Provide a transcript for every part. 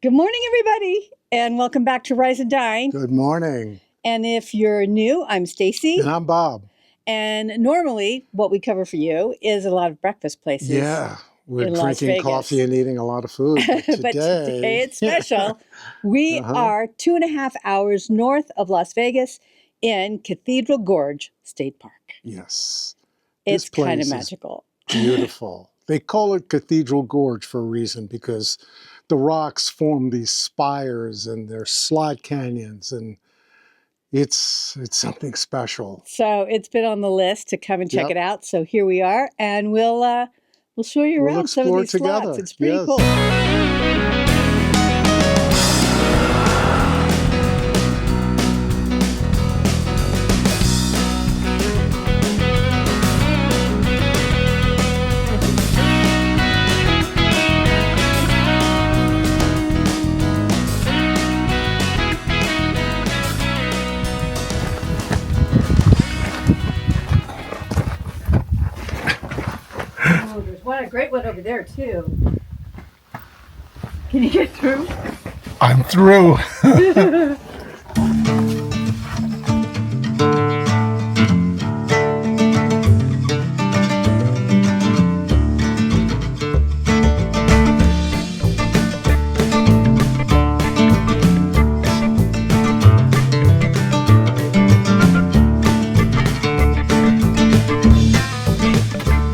Good morning, everybody, and welcome back to Rise and Dine. Good morning. And if you're new, I'm Stacy. And I'm Bob. And normally, what we cover for you is a lot of breakfast places. Yeah, we're in Las drinking Vegas. coffee and eating a lot of food. But today it's special. We are 2.5 hours north of Las Vegas in Cathedral Gorge State Park. Yes. It's kind of magical. Beautiful. They call it Cathedral Gorge for a reason, because the rocks form these spires and they're slot canyons, and it's something special. So it's been on the list to come and check it out. So here we are, and we'll show you around some of these slots. It's pretty cool. There's a great one over there too. Can you get through? I'm through. You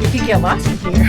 can get lost in here.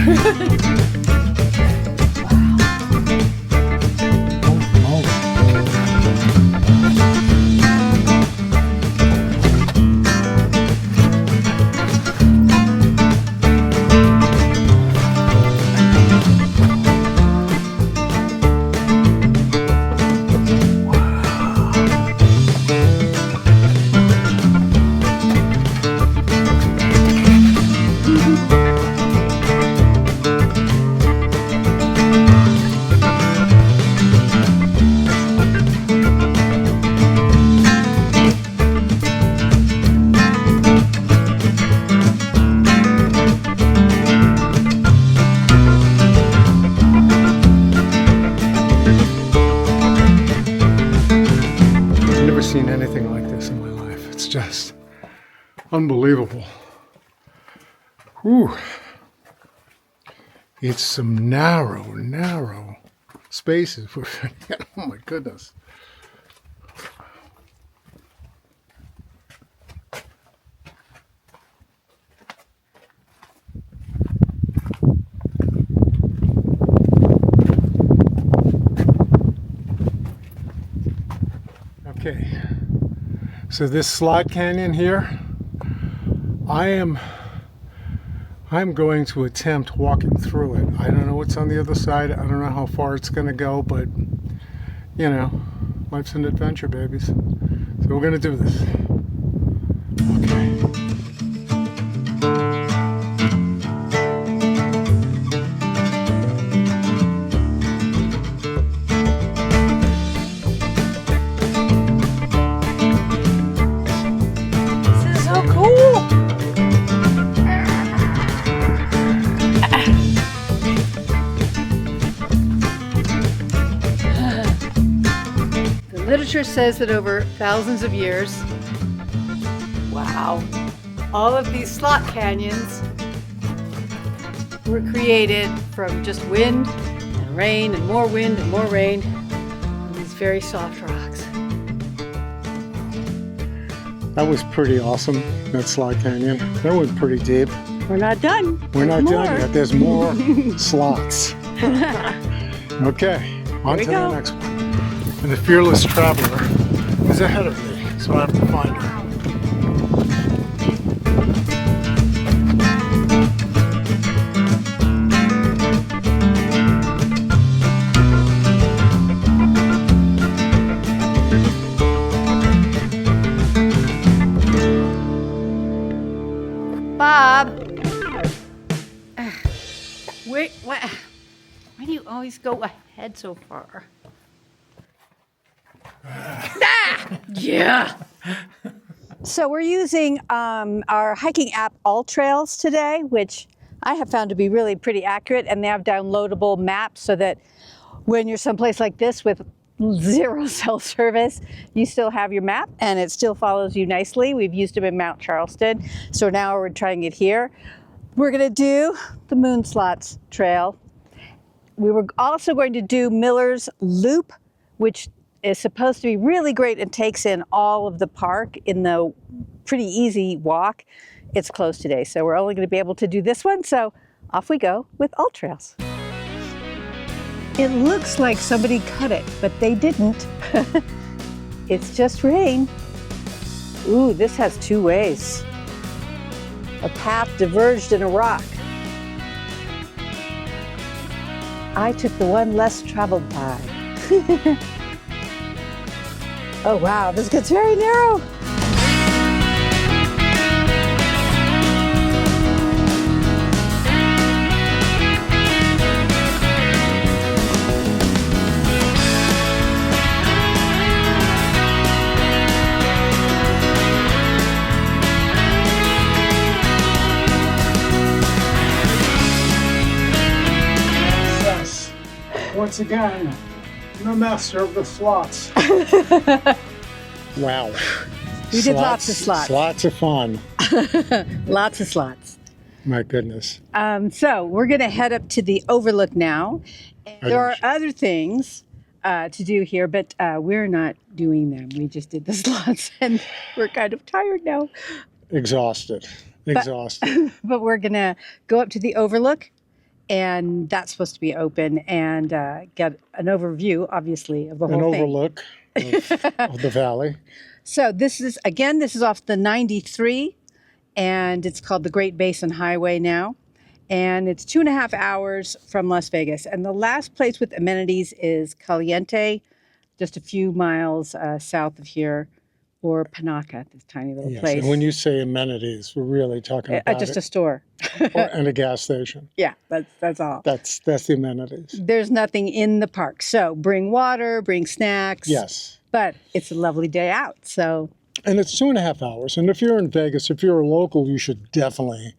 Seen anything like this in my life. It's just unbelievable. Whew. It's some narrow spaces. Oh my goodness. Okay, so this slot canyon here, I'm going to attempt walking through it. I don't know what's on the other side. I don't know how far it's going to go, but you know, life's an adventure, babies. So we're going to do this. Okay. Literature says that over thousands of years, wow, all of these slot canyons were created from just wind and rain and more wind and more rain on these very soft rocks. That was pretty awesome, that slot canyon. That went pretty deep. We're not done. We're not done yet. There's more slots. Okay, on to the next one. And the fearless traveler is ahead of me, so I have to find her. Bob, wait, why do you always go ahead so far? Yeah. So we're using our hiking app AllTrails today, which I have found to be really pretty accurate, and they have downloadable maps so that when you're someplace like this with 0 cell service, you still have your map and it still follows you nicely. We've used them in Mount Charleston, so now we're trying it here. We're gonna do the Moon Slots Trail. We were also going to do Miller's Loop, which is supposed to be really great and takes in all of the park in the pretty easy walk. It's closed today, so we're only gonna be able to do this one, so off we go with AllTrails. It looks like somebody cut it, but they didn't. It's just rain. Ooh, this has 2 ways. A path diverged in a rock. I took the one less traveled by. Oh wow, this gets very narrow. Once again, the master of the slots. Wow. We did lots of slots. Lots of fun. Lots of slots. My goodness. So we're going to head up to the Overlook now. There are other things to do here, but we're not doing them. We just did the slots and we're kind of tired now. Exhausted. But we're going to go up to the Overlook, and that's supposed to be open and get an overview, obviously, of the whole thing. An overlook of the valley. So this is off the 93, and it's called the Great Basin Highway now. And it's 2.5 hours from Las Vegas. And the last place with amenities is Caliente, just a few miles south of here, or Panaca, this tiny little place. And when you say amenities, we're really talking about just a store. And a gas station. Yeah, that's all. That's the amenities. There's nothing in the park. So bring water, bring snacks. Yes. But it's a lovely day out, so. And it's 2.5 hours. And if you're in Vegas, if you're a local, you should definitely,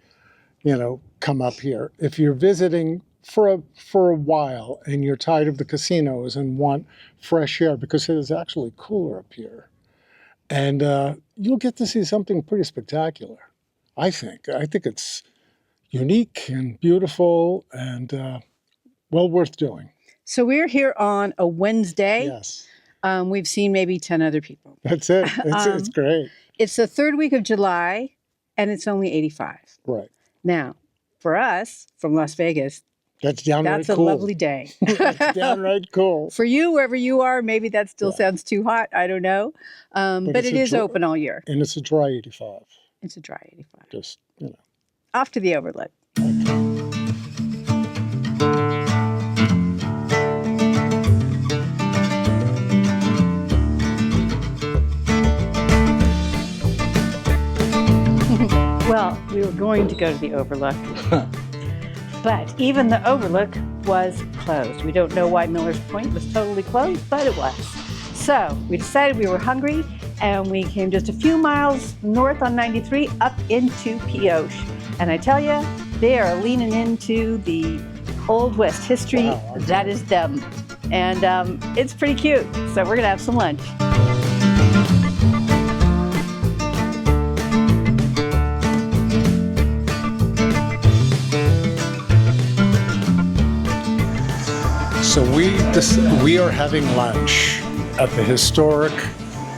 come up here. If you're visiting for a while and you're tired of the casinos and want fresh air, because it is actually cooler up here. And you'll get to see something pretty spectacular, I think. I think it's unique and beautiful and well worth doing. So we're here on a Wednesday. Yes. We've seen maybe 10 other people. That's it. It's great. It's the 3rd week of July, and it's only 85. Right. Now, for us from Las Vegas, that's downright cool. That's a lovely day. That's downright cool. For you, wherever you are, maybe that still sounds too hot. I don't know. But it is open all year. And it's a dry 85. It's a dry 85. Just, Off to the Overlook. Well, we were going to go to the Overlook. But even the Overlook was closed. We don't know why Miller's Point was totally closed, but it was. So we decided we were hungry, and we came just a few miles north on 93 up into Pioche. And I tell you, they are leaning into the Old West history. Wow, that is them. And it's pretty cute. So we're gonna have some lunch. So we are having lunch at the historic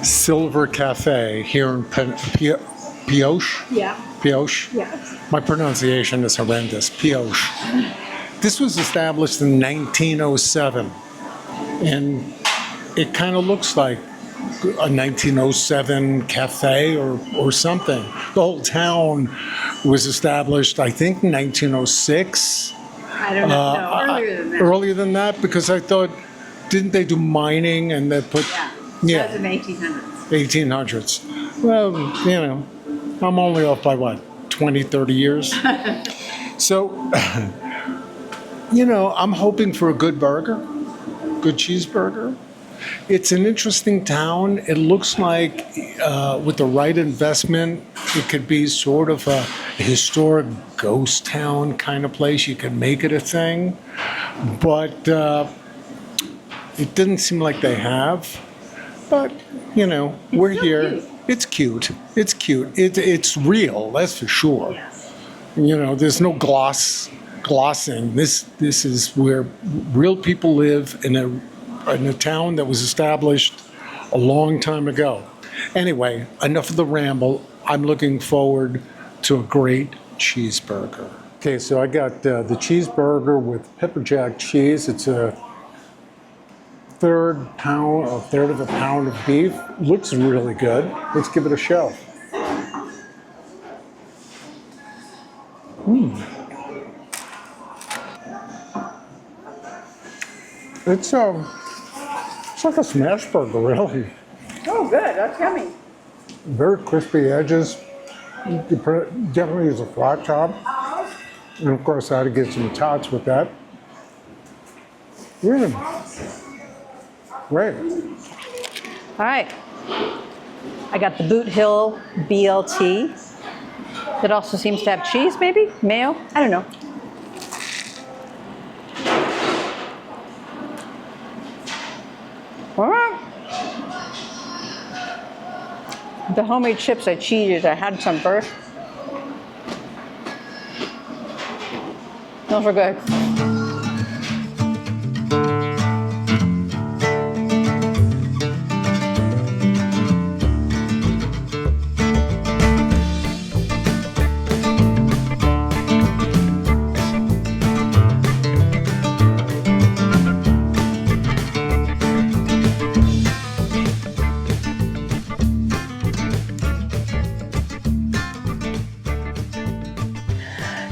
Silver Cafe here in Pioche. Yeah. Pioche. Yeah. My pronunciation is horrendous. Pioche. This was established in 1907, and it kind of looks like a 1907 cafe or something. The whole town was established, I think, in 1906. I don't know. No, earlier than that. Earlier than that, because I thought, didn't they do mining and they put... Yeah, that was in 1800s. 1800s. Well, I'm only off by what, 20, 30 years? So, I'm hoping for a good burger, good cheeseburger. It's an interesting town. It looks like with the right investment, it could be sort of a historic ghost town kind of place. You can make it a thing. But It didn't seem like they have, but you know, we're here. Cute. It's cute. It's cute. It's real. That's for sure. Yes. You know, there's no glossing. This is where real people live in a town that was established a long time ago. Anyway, enough of the ramble. I'm looking forward to a great cheeseburger. Okay, so I got the cheeseburger with pepper jack cheese. It's a third of a pound of beef. Looks really good. Let's give it a show. It's like a smash burger, really. Oh, good. That's yummy. Very crispy edges. You could definitely use a flat top. And of course, I had to get some tots with that. Great. All right. I got the Boot Hill BLT. That also seems to have cheese, maybe? Mayo? I don't know. All right. The homemade chips I cheated. I had some first. Those are good.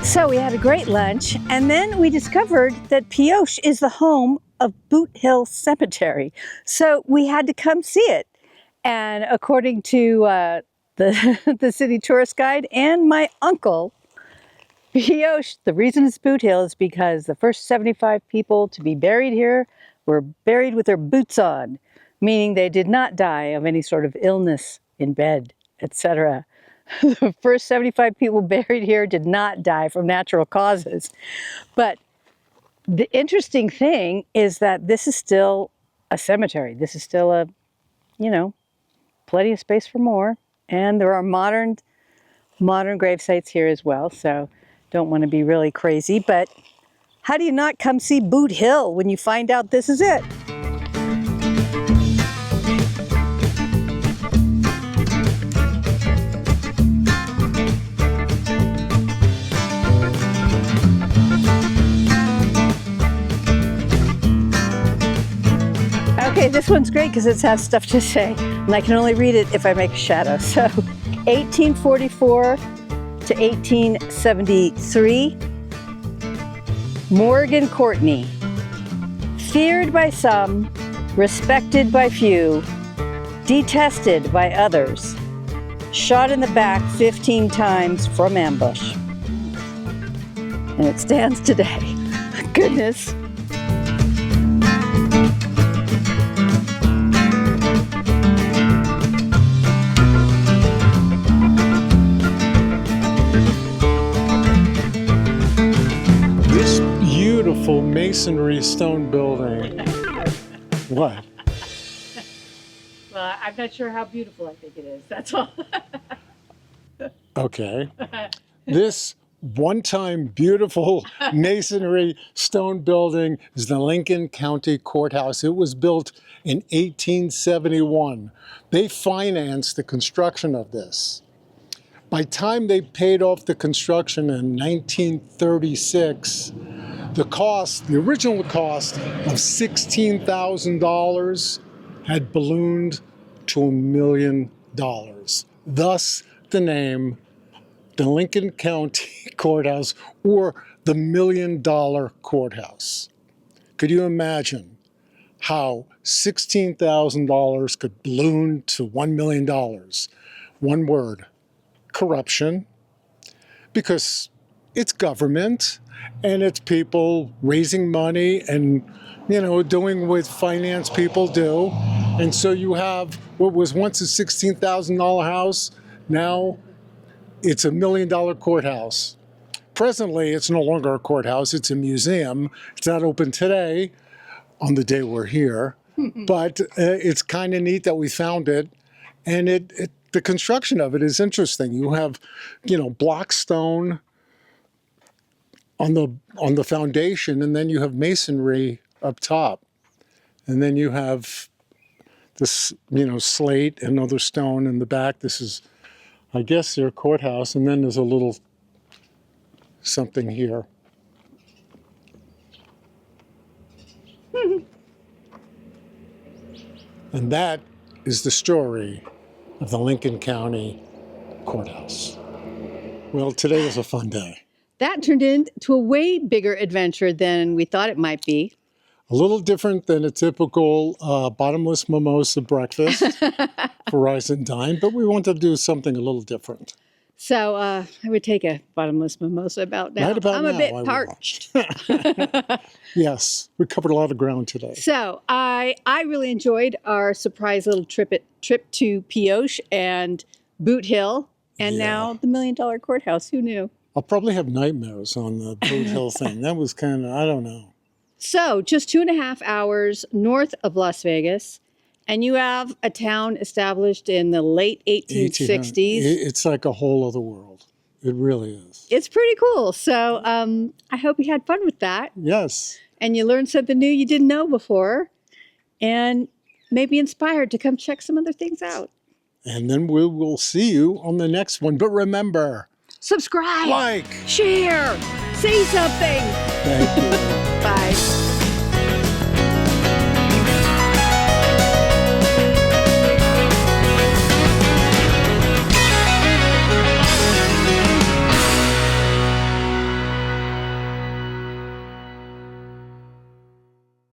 So we had a great lunch, and then we discovered that Pioche is the home of Boot Hill Cemetery. So we had to come see it. And according to the city tourist guide and my uncle, Pioche, the reason it's Boot Hill is because the first 75 people to be buried here were buried with their boots on, meaning they did not die of any sort of illness in bed, etc. The first 75 people buried here did not die from natural causes. But the interesting thing is that this is still a cemetery. This is still a, plenty of space for more. And there are modern grave sites here as well. So don't want to be really crazy. But how do you not come see Boot Hill when you find out this is it? Okay, this one's great because it has stuff to say, and I can only read it if I make a shadow. So, 1844 to 1873, Morgan Courtney, feared by some, respected by few, detested by others, shot in the back 15 times from ambush. And it stands today. Goodness. Beautiful masonry stone building. What? Well, I'm not sure how beautiful I think it is. That's all. Okay. This one-time beautiful masonry stone building is the Lincoln County Courthouse. It was built in 1871. They financed the construction of this. By the time they paid off the construction in 1936, the original cost of $16,000 had ballooned to $1 million. Thus, the name, the Lincoln County Courthouse, or the $1 million Courthouse. Could you imagine how $16,000 could balloon to $1 million? One word, corruption, because it's government and it's people raising money and, doing what finance people do. And so you have what was once a $16,000 house, now it's $1 million courthouse. Presently, it's no longer a courthouse, it's a museum. It's not open today. on the day we're here. But it's kind of neat that we found it. And the construction of it is interesting. You have, block stone on the foundation, and then you have masonry up top. And then you have this, slate and other stone in the back. This is, I guess, their courthouse. And then there's a little something here. And that is the story of the Lincoln County Courthouse. Well, today was a fun day. That turned into a way bigger adventure than we thought it might be. A little different than a typical bottomless mimosa breakfast for Rise and Dine, but we wanted to do something a little different. So I would take a bottomless mimosa about now. Right about I'm now, a bit I will. parched. Yes, we covered a lot of ground today. So I really enjoyed our surprise little trip to Pioche and Boot Hill, and now the $1 Million Courthouse. Who knew? I'll probably have nightmares on the Boot Hill thing. That was kind of, I don't know. So just 2.5 hours north of Las Vegas, and you have a town established in the late 1860s. It's like a whole other world. It really is. It's pretty cool. So I hope you had fun with that. Yes. And you learned something new you didn't know before, and maybe inspired to come check some other things out. And then we will see you on the next one. But remember, Subscribe, like, share, say something. thank you. Bye.